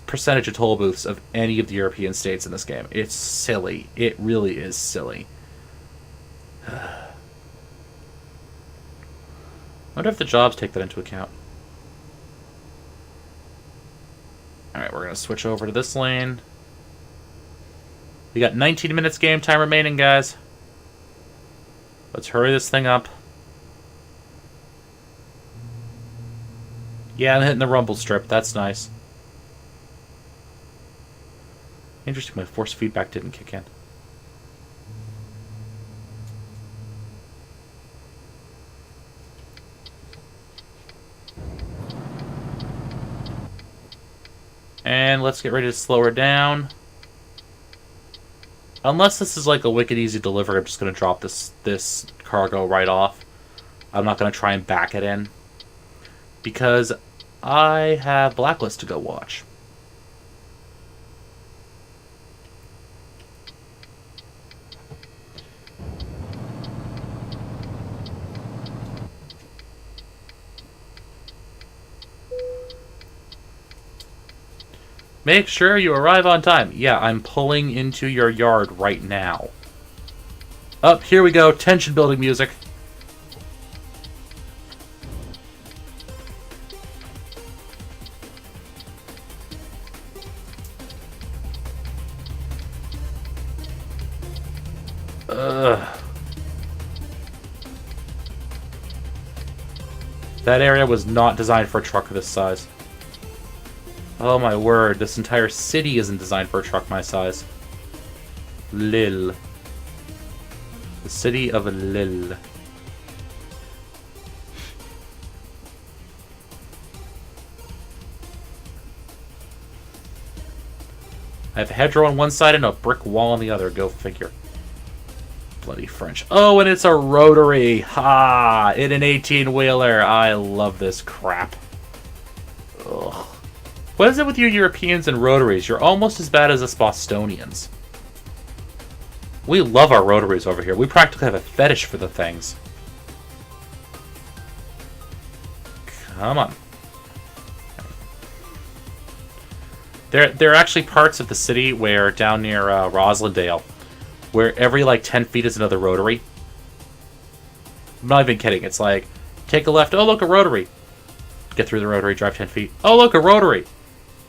percentage of toll booths of any of the European states in this game. It's silly. It really is silly. I wonder if the jobs take that into account. Alright, we're going to switch over to this lane. We got 19 minutes game time remaining, guys. Let's hurry this thing up. Yeah, I'm hitting the rumble strip. That's nice. Interesting, my force feedback didn't kick in. And let's get ready to slow her down. Unless this is like a wicked easy delivery, I'm just going to drop this cargo right off. I'm not going to try and back it in. Because I have Blacklist to go watch. Make sure you arrive on time. Yeah, I'm pulling into your yard right now. Up, here we go. Tension building music. That area was not designed for a truck this size. Oh my word, this entire city isn't designed for a truck my size. Lille. The city of Lille. I have a hedgerow on one side and a brick wall on the other. Go figure. Bloody French. Oh, and it's a rotary. Ha! In an 18-wheeler. I love this crap. Ugh. What is it with you Europeans and rotaries? You're almost as bad as us Bostonians. We love our rotaries over here. We practically have a fetish for the things. Come on. There are actually parts of the city where, down near Roslindale, where every like 10 feet is another rotary. I'm not even kidding. It's like, take a left. Oh, look, a rotary. Get through the rotary, drive 10 feet. Oh, look, a rotary.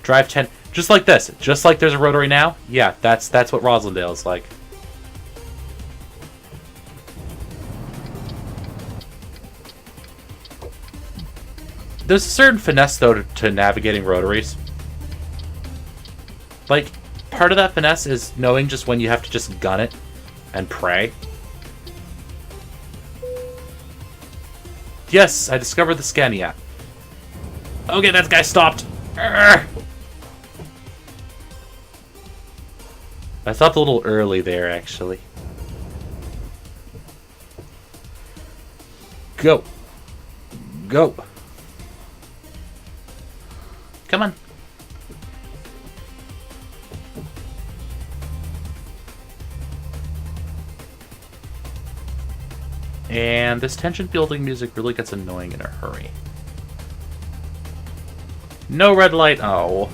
Drive 10, just like this. Just like there's a rotary now. Yeah, that's what Roslindale is like. There's a certain finesse, though, to navigating rotaries. Like, part of that finesse is knowing just when you have to just gun it and pray. Yes, I discovered the Scania. Okay, that guy stopped. Urgh. I stopped a little early there, actually. Go. Go. Come on. And this tension building music really gets annoying in a hurry. No red light. Oh.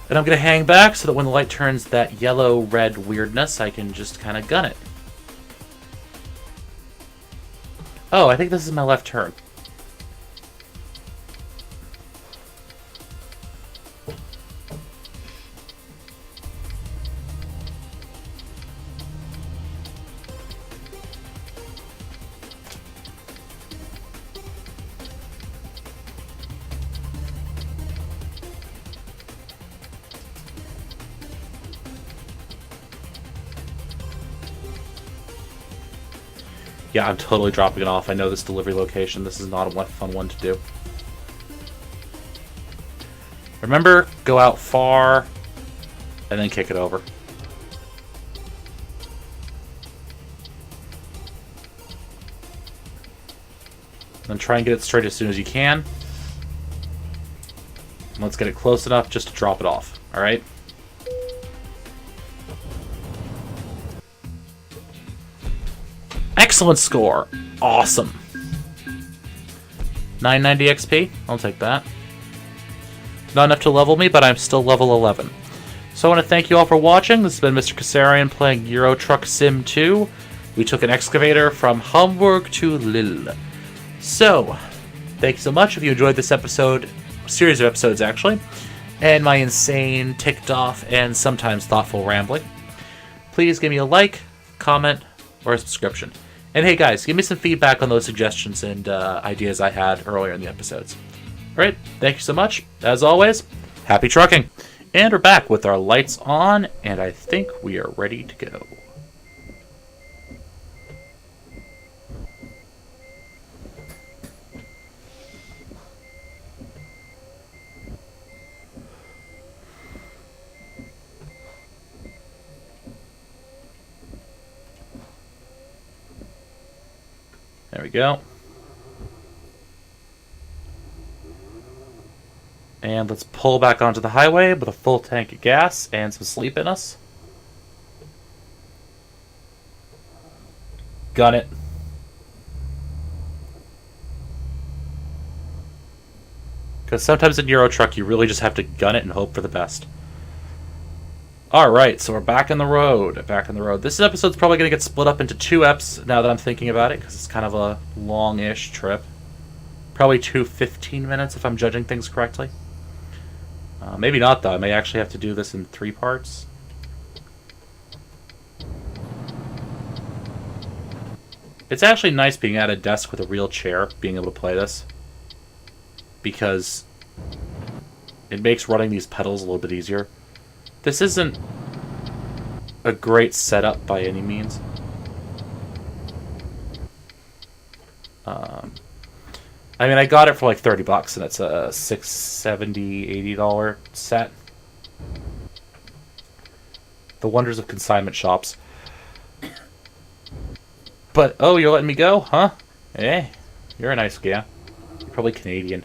And I'm going to hang back so that when the light turns that yellow-red weirdness, I can just kind of gun it. Oh, I think this is my left turn. Yeah, I'm totally dropping it off. I know this delivery location. This is not a fun one to do. Remember, go out far, and then kick it over. Then try and get it straight as soon as you can. Let's get it close enough just to drop it off. Alright? Excellent score. Awesome. 990 XP. I'll take that. Not enough to level me, but I'm still level 11. So I want to thank you all for watching. This has been Mr. Kasarian playing Eurotruck Sim 2. We took an excavator from Hamburg to Lille. So, thank you so much if you enjoyed this episode, series of episodes actually, and my insane, ticked off, and sometimes thoughtful rambling. Please give me a like, comment, or a subscription. And hey guys, give me some feedback on those suggestions and ideas I had earlier in the episodes. Alright, thank you so much. As always, happy trucking! And we're back with our lights on, and I think we are ready to go. There we go. And let's pull back onto the highway with a full tank of gas and some sleep in us. Gun it. Because sometimes in Eurotruck you really just have to gun it and hope for the best. Alright, so we're back on the road. Back on the road. This episode's probably going to get split up into 2 eps now that I'm thinking about it, because it's kind of a long-ish trip. Probably 2 15 minutes if I'm judging things correctly. Maybe not, though. I may actually have to do this in 3 parts. It's actually nice being at a desk with a real chair, being able to play this. Because it makes running these pedals a little bit easier. This isn't a great setup by any means. I mean, I got it for like $30, and it's a $6, $70, $80 set. The wonders of consignment shops. But, oh, you're letting me go, huh? Hey, you're a nice guy. You're probably Canadian.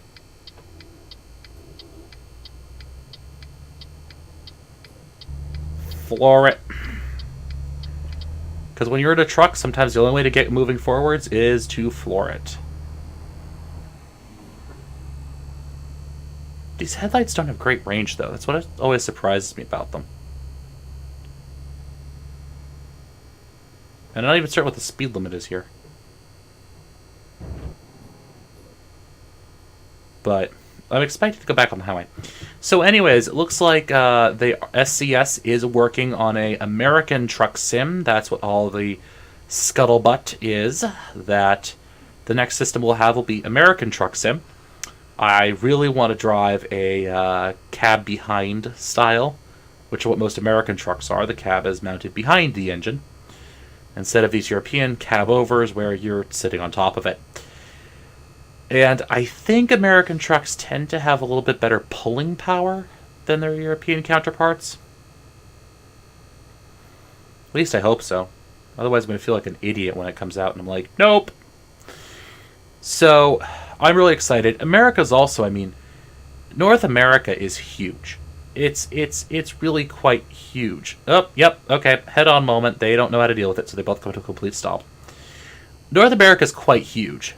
Floor it. Because when you're in a truck, sometimes the only way to get moving forwards is to floor it. These headlights don't have great range, though. That's what always surprises me about them. And I'm not even certain what the speed limit is here. But I'm expected to go back on the highway. So anyways, it looks like the SCS is working on a American truck sim. That's what all the scuttlebutt is. That the next system we'll have will be American truck sim. I really want to drive a cab behind style, which is what most American trucks are. The cab is mounted behind the engine, instead of these European cab overs where you're sitting on top of it. And I think American trucks tend to have a little bit better pulling power than their European counterparts. At least I hope so. Otherwise I'm going to feel like an idiot when it comes out and I'm like, nope! So, I'm really excited. America's also, I mean, North America is huge. It's really quite huge. Oh, yep, okay, head-on moment. They don't know how to deal with it, so they both go to a complete stop. North America is quite huge.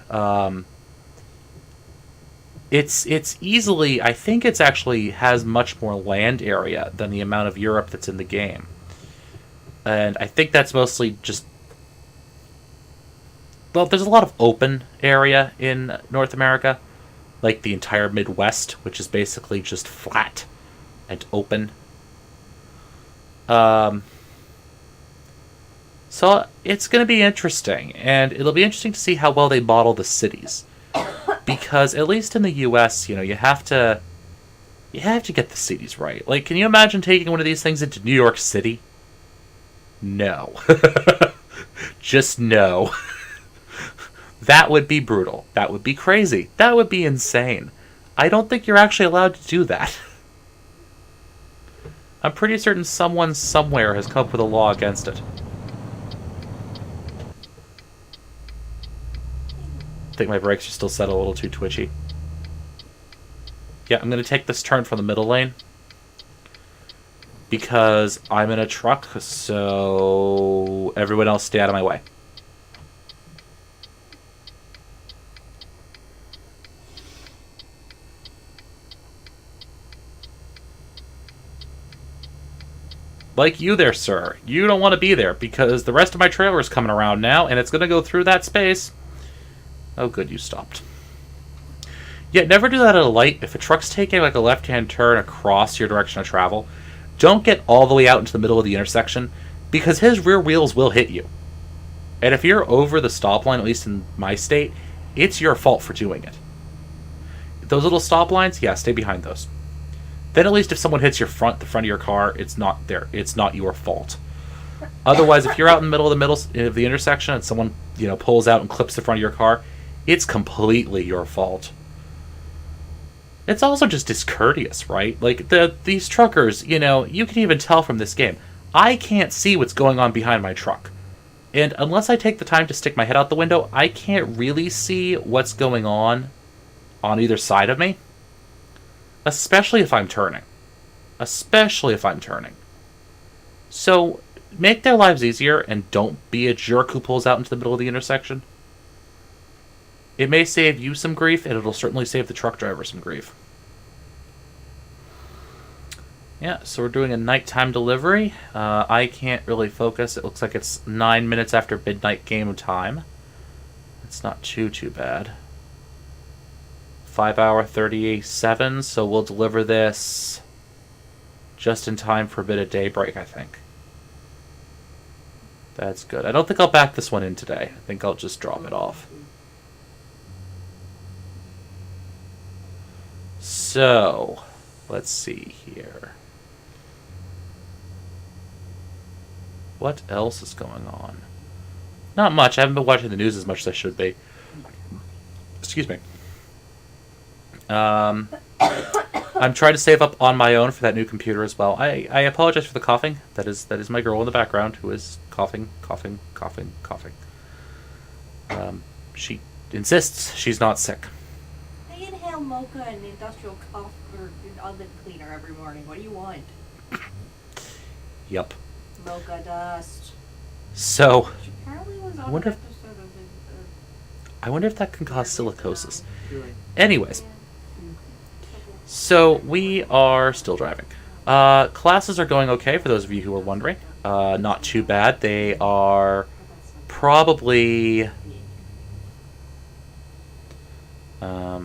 It's easily, I think it's actually has much more land area than the amount of Europe that's in the game. And I think that's mostly just... Well, there's a lot of open area in North America. Like the entire Midwest, which is basically just flat and open. So it's going to be interesting. And it'll be interesting to see how well they model the cities. Because at least in the US, you know, you have to get the cities right. Like, can you imagine taking one of these things into New York City? No. Just no. That would be brutal. That would be crazy. That would be insane. I don't think you're actually allowed to do that. I'm pretty certain someone somewhere has come up with a law against it. I think my brakes are still set a little too twitchy. Yeah, I'm going to take this turn from the middle lane. Because I'm in a truck, so everyone else stay out of my way. Like you there, sir. You don't want to be there, because the rest of my trailer is coming around now, and it's going to go through that space. Oh, good, you stopped. Yeah, never do that at a light. If a truck's taking like a left-hand turn across your direction of travel, don't get all the way out into the middle of the intersection, because his rear wheels will hit you. And if you're over the stop line, at least in my state, it's your fault for doing it. Those little stop lines, yeah, stay behind those. Then at least if someone hits the front of your car, it's not your fault. Otherwise, if you're out in the middle of the intersection and someone, pulls out and clips the front of your car, it's completely your fault. It's also just discourteous, right? Like, these truckers, you can even tell from this game, I can't see what's going on behind my truck. And unless I take the time to stick my head out the window, I can't really see what's going on either side of me. Especially if I'm turning. So, make their lives easier and don't be a jerk who pulls out into the middle of the intersection. It may save you some grief, and it'll certainly save the truck driver some grief. Yeah, so we're doing a nighttime delivery. I can't really focus. It looks like it's 9 minutes after midnight game time. It's not too bad. 5-hour 37, so we'll deliver this just in time for a bit of daybreak, I think. That's good. I don't think I'll back this one in today. I think I'll just drop it off. So, let's see here. What else is going on? Not much. I haven't been watching the news as much as I should be. Excuse me. I'm trying to save up on my own for that new computer as well. I apologize for the coughing. That is my girl in the background who is coughing. She insists she's not sick. I inhale mocha and industrial cough or oven cleaner every morning. What do you want? Yep. Mocha dust. So, Apparently was on I wonder an if episode of I wonder if that can cause silicosis. Anyways, so we are still driving. Classes are going okay, for those of you who are wondering. Not too bad. They are probably... I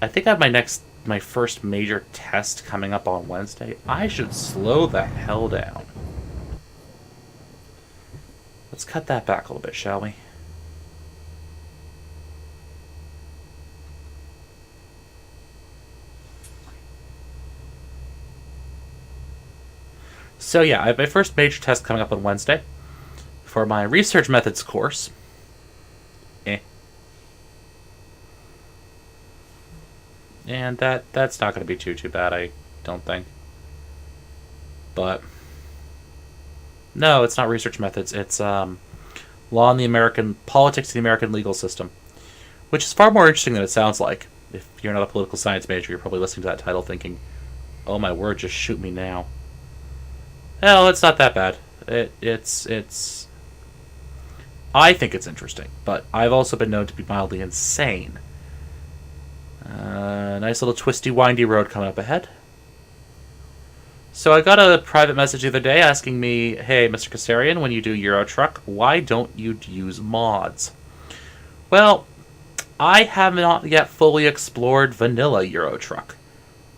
think I have my first major test coming up on Wednesday. I should slow the hell down. Let's cut that back a little bit, shall we? So yeah, I have my first major test coming up on Wednesday for my research methods course. And that's not going to be too bad, I don't think. But no, it's not research methods. It's law in the American politics of the American legal system, which is far more interesting than it sounds like. If you're not a political science major, you're probably listening to that title thinking, "Oh my word, just shoot me now." Well, it's not that bad. It's. I think it's interesting, but I've also been known to be mildly insane. Nice little twisty, windy road coming up ahead. So I got a private message the other day asking me, "Hey, Mr. Kassarian, when you do Eurotruck, why don't you use mods?" Well, I have not yet fully explored vanilla Eurotruck.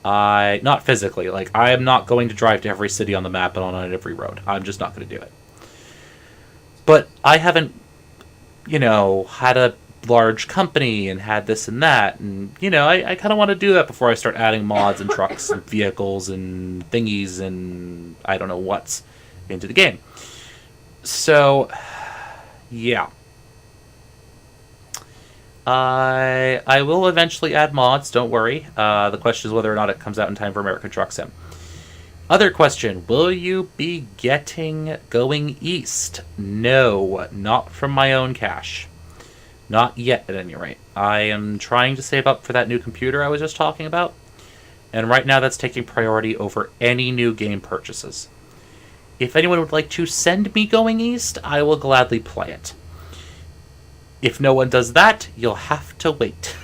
Not physically, like, I am not going to drive to every city on the map and on every road. I'm just not going to do it. But I haven't, had a large company and had this and that, and, I kind of want to do that before I start adding mods and trucks and vehicles and thingies and I don't know what's into the game. So, yeah. I will eventually add mods, don't worry. The question is whether or not it comes out in time for American Truck Sim. Other question, will you be going east? No, not from my own cash. Not yet, at any rate. I am trying to save up for that new computer I was just talking about, and right now that's taking priority over any new game purchases. If anyone would like to send me going east, I will gladly play it. If no one does that, you'll have to wait.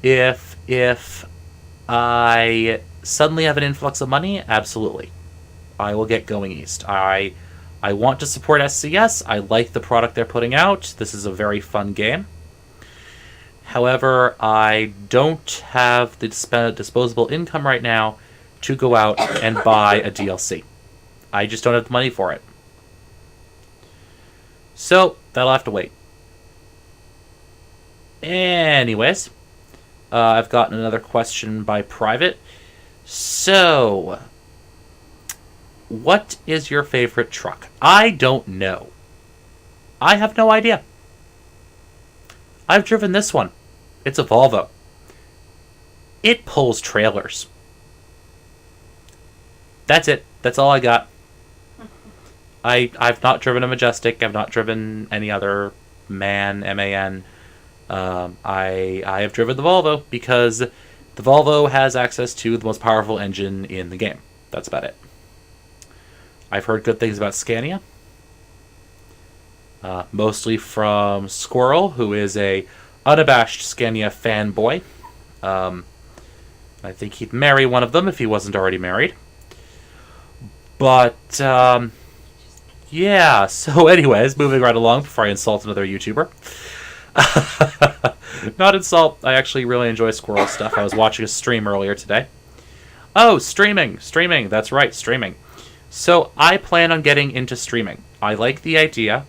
If I suddenly have an influx of money, absolutely. I will get going east. I want to support SCS. I like the product they're putting out. This is a very fun game. However, I don't have the disposable income right now to go out and buy a DLC. I just don't have the money for it. So, that'll have to wait. Anyways, I've gotten another question by private. So, what is your favorite truck? I don't know. I have no idea. I've driven this one. It's a Volvo. It pulls trailers. That's it. That's all I got. I've not driven a Majestic. I've not driven any other MAN, M-A-N. I have driven the Volvo because the Volvo has access to the most powerful engine in the game. That's about it. I've heard good things about Scania. Mostly from Squirrel, who is a unabashed Scania fanboy. I think he'd marry one of them if he wasn't already married. But, yeah. So anyways, moving right along before I insult another YouTuber. Not insult. I actually really enjoy Squirrel stuff. I was watching a stream earlier today. Oh, streaming. Streaming. That's right, streaming. So I plan on getting into streaming. I like the idea.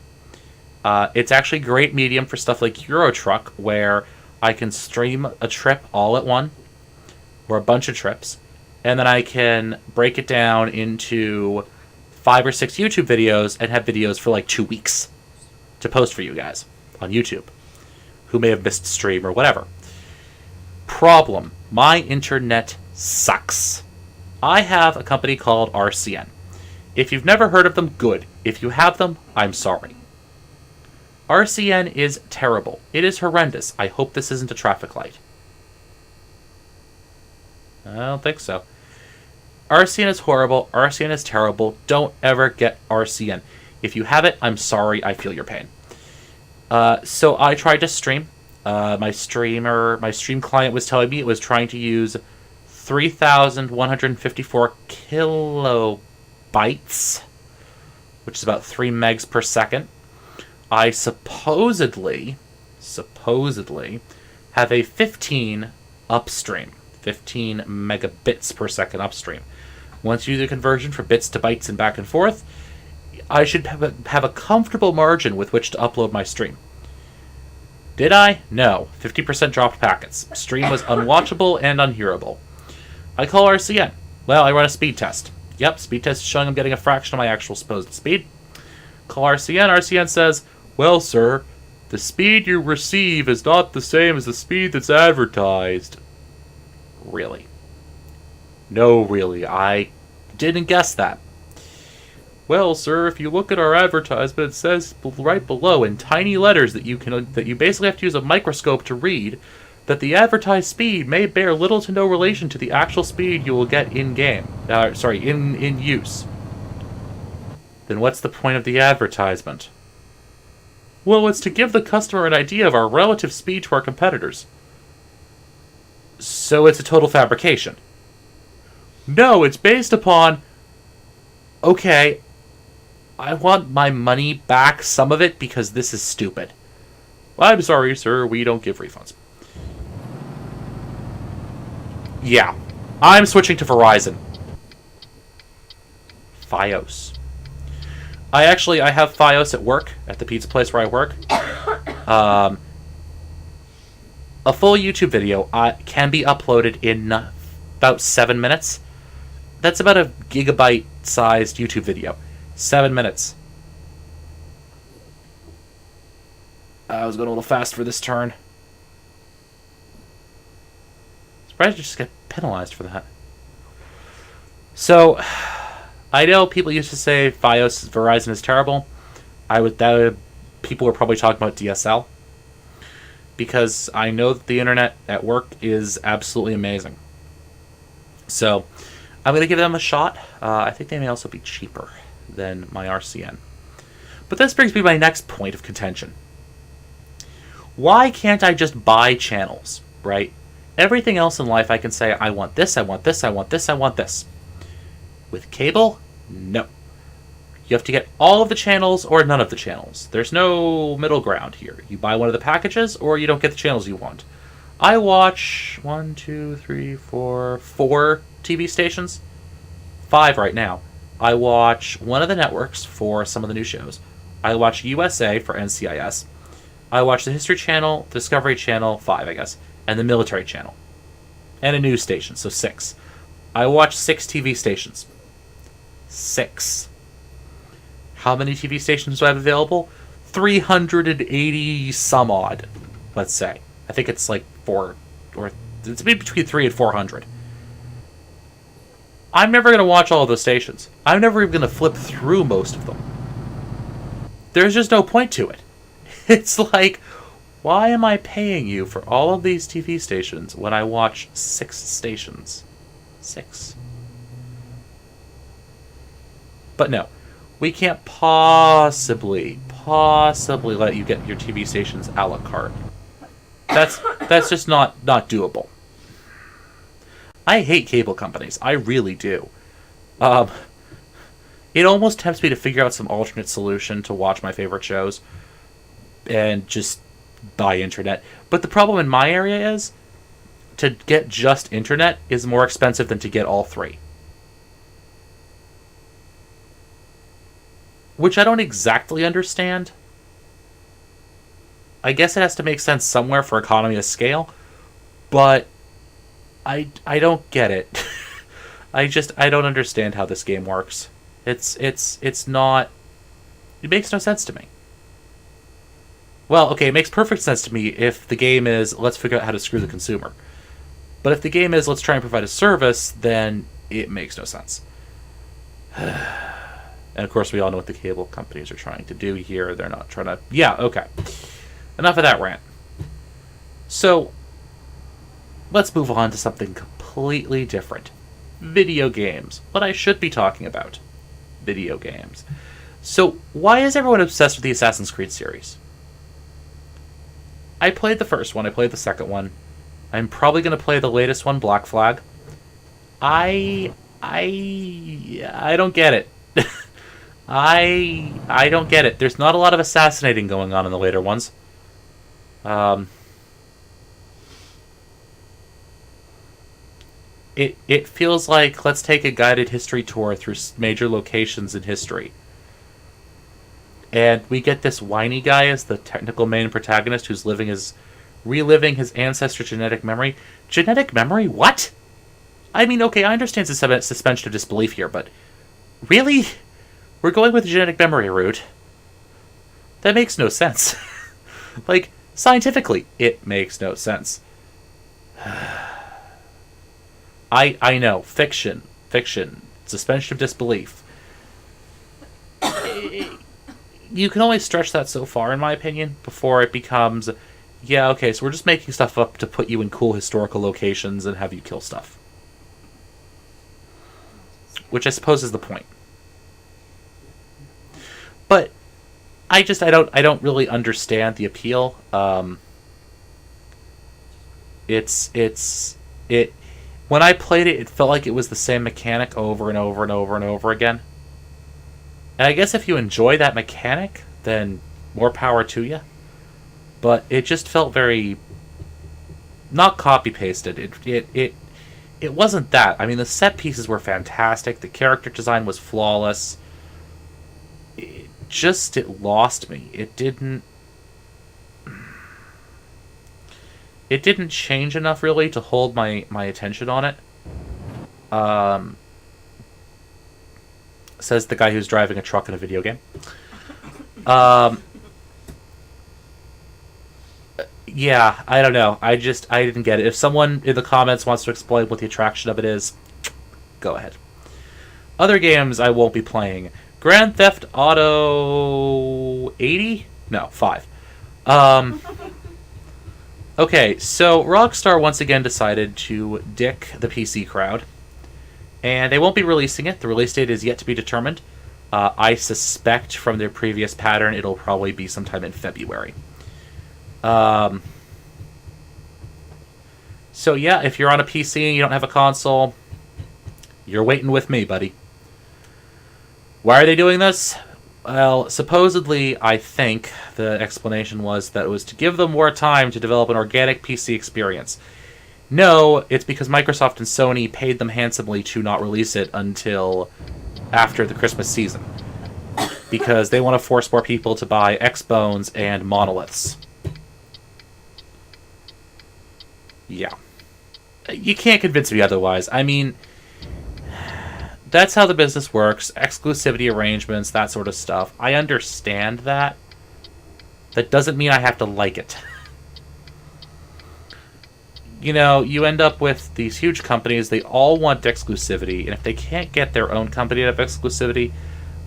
It's actually a great medium for stuff like Eurotruck, where I can stream a trip all at one, or a bunch of trips, and then I can break it down into 5 or 6 YouTube videos and have videos for like 2 weeks to post for you guys on YouTube, who may have missed stream or whatever. Problem: my internet sucks. I have a company called RCN. If you've never heard of them, good. If you have them, I'm sorry. RCN is terrible. It is horrendous. I hope this isn't a traffic light. I don't think so. RCN is horrible. RCN is terrible. Don't ever get RCN. If you have it, I'm sorry. I feel your pain. So I tried to stream. My stream client was telling me it was trying to use 3,154 kilobytes, which is about 3 megs per second. I supposedly have a 15 upstream, 15 megabits per second upstream. Once you do the conversion from bits to bytes and back and forth, I should have a comfortable margin with which to upload my stream. Did I? No. 50% dropped packets. Stream was unwatchable and unhearable. I call RCN. Well, I run a speed test. Yep, speed test is showing I'm getting a fraction of my actual supposed speed. Call RCN. RCN says, well, sir, the speed you receive is not the same as the speed that's advertised. Really? No, really. I didn't guess that. Well, sir, if you look at our advertisement, it says right below in tiny letters that you basically have to use a microscope to read that the advertised speed may bear little to no relation to the actual speed you will get in-game. In use. Then what's the point of the advertisement? Well, it's to give the customer an idea of our relative speed to our competitors. So it's a total fabrication. No, it's based upon... Okay, I want my money back, some of it, because this is stupid. I'm sorry, sir, we don't give refunds. Yeah, I'm switching to Verizon. Fios. I have Fios at work, at the pizza place where I work. A full YouTube video can be uploaded in about 7 minutes. That's about a gigabyte-sized YouTube video. 7 minutes. I was going a little fast for this turn. Surprised you just get penalized for that. So... I know people used to say Verizon is terrible. People were probably talking about DSL. Because I know that the internet at work is absolutely amazing. So, I'm going to give them a shot. I think they may also be cheaper than my RCN. But this brings me to my next point of contention. Why can't I just buy channels, right? Everything else in life I can say, I want this, I want this, I want this, I want this. With cable, no. You have to get all of the channels or none of the channels. There's no middle ground here. You buy one of the packages or you don't get the channels you want. I watch 4 TV stations. 5 right now. I watch one of the networks for some of the new shows. I watch USA for NCIS. I watch the History Channel, Discovery Channel, 5 I guess, and the Military Channel. And a news station, so 6. I watch 6 TV stations. 6. How many TV stations do I have available? 380 some odd, let's say. I think it's like 4, or it's between 3 and 400. I'm never going to watch all of those stations. I'm never even going to flip through most of them. There's just no point to it. It's like, why am I paying you for all of these TV stations when I watch 6 stations? 6. But no. We can't possibly let you get your TV stations a la carte. That's just not doable. I hate cable companies. I really do. It almost tempts me to figure out some alternate solution to watch my favorite shows and just buy internet. But the problem in my area is to get just internet is more expensive than to get all 3. Which I don't exactly understand. I guess it has to make sense somewhere for economy of scale, but I don't get it. I don't understand how this game works. It's not. It makes no sense to me. Well, okay, it makes perfect sense to me if the game is let's figure out how to screw the consumer. But if the game is let's try and provide a service, then it makes no sense. And of course, we all know what the cable companies are trying to do here. They're not trying to... Yeah, okay. Enough of that rant. So, let's move on to something completely different. Video games. What I should be talking about. Video games. So, why is everyone obsessed with the Assassin's Creed series? I played the first one. I played the second one. I'm probably going to play the latest one, Black Flag. I don't get it. I don't get it. There's not a lot of assassinating going on in the later ones. It feels like let's take a guided history tour through major locations in history. And we get this whiny guy as the technical main protagonist who's reliving his ancestor genetic memory. Genetic memory? What? I mean, okay, I understand suspension of disbelief here, but really? We're going with the genetic memory route. That makes no sense. Like, scientifically, it makes no sense. I know, fiction, suspension of disbelief. You can only stretch that so far, in my opinion, before it becomes, yeah, okay, so we're just making stuff up to put you in cool historical locations and have you kill stuff. Which I suppose is the point. But I don't really understand the appeal. When I played it, it felt like it was the same mechanic over and over and over and over again. And I guess if you enjoy that mechanic, then more power to you. But it just felt very not copy pasted. It wasn't that. I mean, the set pieces were fantastic. The character design was flawless. It lost me. It didn't change enough really to hold my attention on it. Says the guy who's driving a truck in a video game. Yeah, I don't know. I didn't get it. If someone in the comments wants to explain what the attraction of it is, go ahead. Other games I won't be playing. Grand Theft Auto 80? No, 5. Okay, so Rockstar once again decided to dick the PC crowd. And they won't be releasing it. The release date is yet to be determined. I suspect from their previous pattern it'll probably be sometime in February. So yeah, if you're on a PC and you don't have a console, you're waiting with me, buddy. Why are they doing this? Well, supposedly, I think the explanation was that it was to give them more time to develop an organic PC experience. No, it's because Microsoft and Sony paid them handsomely to not release it until after the Christmas season. Because they want to force more people to buy Xbones and monoliths. Yeah. You can't convince me otherwise. I mean, that's how the business works. Exclusivity arrangements, that sort of stuff. I understand that. That doesn't mean I have to like it. You know, you end up with these huge companies. They all want exclusivity. And if they can't get their own company to have exclusivity,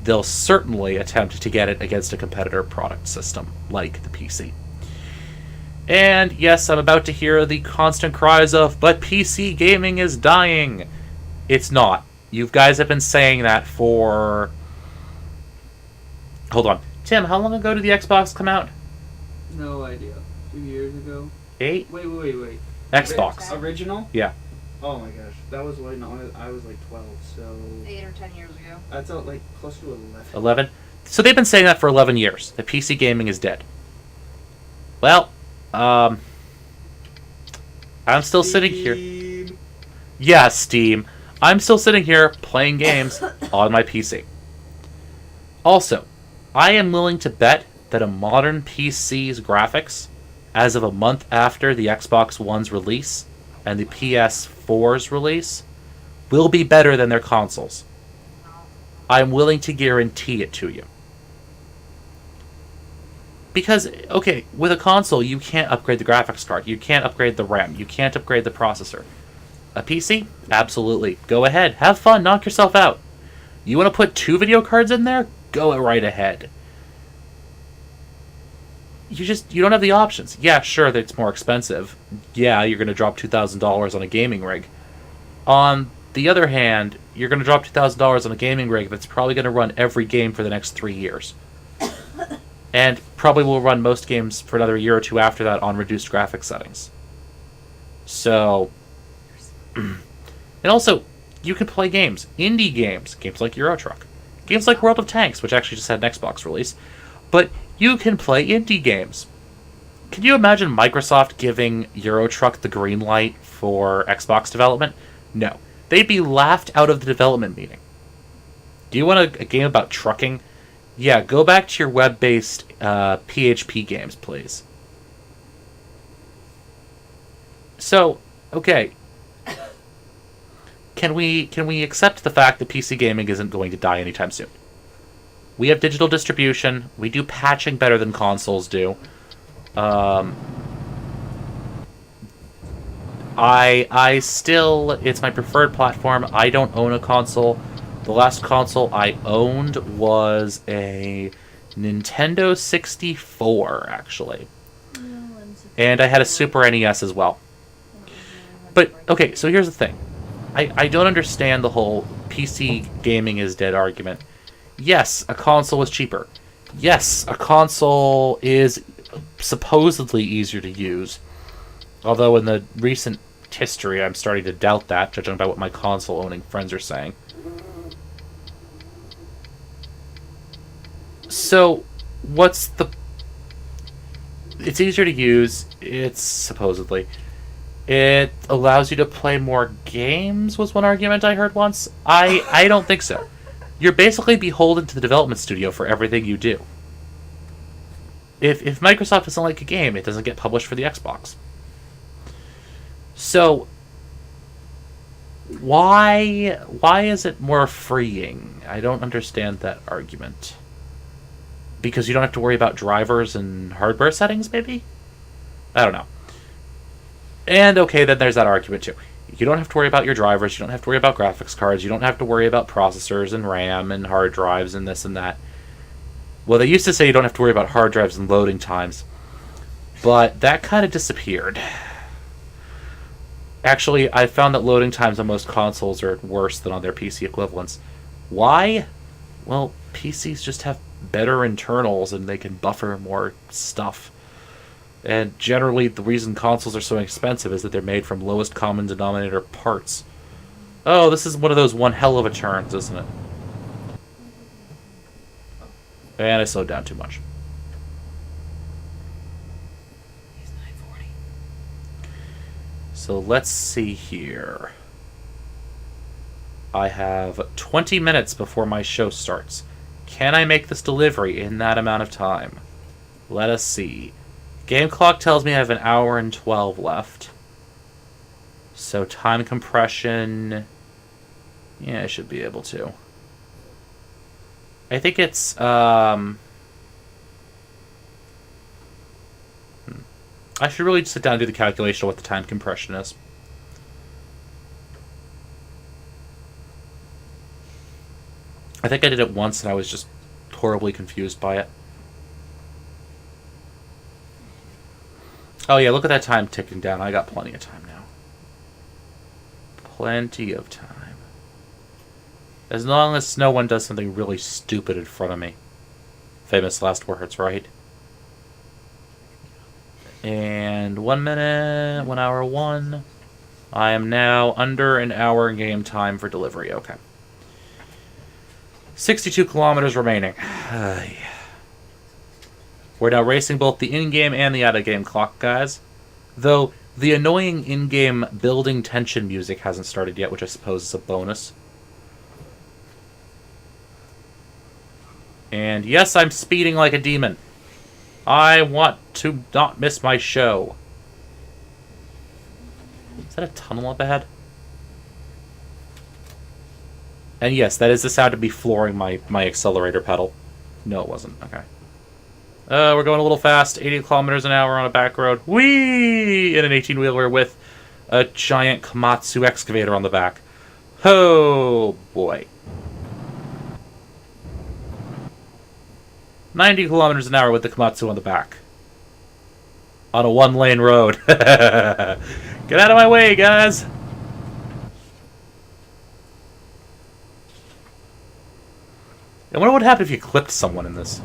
they'll certainly attempt to get it against a competitor product system, like the PC. And yes, I'm about to hear the constant cries of, but PC gaming is dying. It's not. You guys have been saying that for... Hold on. Tim, how long ago did the Xbox come out? No idea. 2 years ago? 8? Wait. Xbox. Original? Yeah. Oh my gosh. That was when I was like 12, so... 8 or 10 years ago. That's like close to 11. 11? So they've been saying that for 11 years. That PC gaming is dead. Well, I'm still sitting here. Yeah, Steam. I'm still sitting here playing games on my PC. Also, I am willing to bet that a modern PC's graphics, as of a month after the Xbox One's release and the PS4's release, will be better than their consoles. I'm willing to guarantee it to you. Because, okay, with a console, you can't upgrade the graphics card. You can't upgrade the RAM. You can't upgrade the processor. A PC? Absolutely. Go ahead. Have fun. Knock yourself out. You want to put 2 video cards in there? Go right ahead. You don't have the options. Yeah, sure, that it's more expensive. Yeah, you're going to drop $2,000 on a gaming rig. On the other hand, you're going to drop $2,000 on a gaming rig that's probably going to run every game for the next 3 years. And probably will run most games for another year or 2 after that on reduced graphics settings. So... And also, you can play games. Indie games. Games like Eurotruck. Games like World of Tanks, which actually just had an Xbox release. But you can play indie games. Can you imagine Microsoft giving Eurotruck the green light for Xbox development? No. They'd be laughed out of the development meeting. Do you want a game about trucking? Yeah, go back to your web-based PHP games, please. So, okay. Can we accept the fact that PC gaming isn't going to die anytime soon? We have digital distribution. We do patching better than consoles do. I still... It's my preferred platform. I don't own a console. The last console I owned was a Nintendo 64, actually. And I had a Super NES as well. But, okay, so here's the thing. I don't understand the whole PC gaming is dead argument. Yes, a console is cheaper. Yes, a console is supposedly easier to use. Although in the recent history, I'm starting to doubt that, judging by what my console-owning friends are saying. So, what's the... It's easier to use, it's supposedly... It allows you to play more games, was one argument I heard once. I don't think so. You're basically beholden to the development studio for everything you do. If Microsoft doesn't like a game, it doesn't get published for the Xbox. So, why is it more freeing? I don't understand that argument. Because you don't have to worry about drivers and hardware settings, maybe? I don't know. And okay, then there's that argument too. You don't have to worry about your drivers, you don't have to worry about graphics cards, you don't have to worry about processors and RAM and hard drives and this and that. Well, they used to say you don't have to worry about hard drives and loading times, but that kind of disappeared. Actually, I found that loading times on most consoles are worse than on their PC equivalents. Why? Well, PCs just have better internals and they can buffer more stuff. And generally, the reason consoles are so expensive is that they're made from lowest common denominator parts. Oh, this is one of those one hell of a turns, isn't it? And I slowed down too much. So let's see here. I have 20 minutes before my show starts. Can I make this delivery in that amount of time? Let us see. Game clock tells me I have an hour and 12 left. So time compression... Yeah, I should be able to. I think it's... I should really just sit down and do the calculation of what the time compression is. I think I did it once and I was just horribly confused by it. Oh yeah, look at that time ticking down. I got plenty of time now. Plenty of time. As long as no one does something really stupid in front of me. Famous last words, right? And 1 minute, 1 hour 1. I am now under an hour game time for delivery. Okay. 62 kilometers remaining. We're now racing both the in-game and the out-of-game clock, guys. Though, the annoying in-game building tension music hasn't started yet, which I suppose is a bonus. And yes, I'm speeding like a demon. I want to not miss my show. Is that a tunnel up ahead? And yes, that is the sound of me flooring my accelerator pedal. No, it wasn't. Okay. We're going a little fast. 80 kilometers an hour on a back road. Whee! In an 18-wheeler with a giant Komatsu excavator on the back. Oh, boy. 90 kilometers an hour with the Komatsu on the back. On a one-lane road. Get out of my way, guys! I wonder what would happen if you clipped someone in this.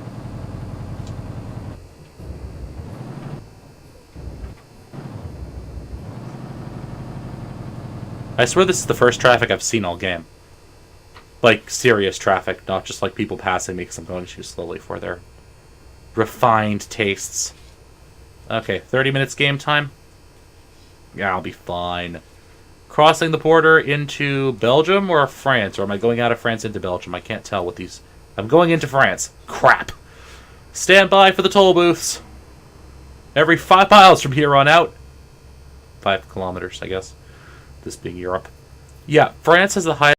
I swear this is the first traffic I've seen all game. Like, serious traffic, not just like people passing me because I'm going too slowly for their refined tastes. Okay, 30 minutes game time? Yeah, I'll be fine. Crossing the border into Belgium or France? Or am I going out of France into Belgium? I can't tell with these... I'm going into France. Crap. Stand by for the toll booths. Every 5 miles from here on out. 5 kilometers, I guess. This being Europe. Yeah, France has the highest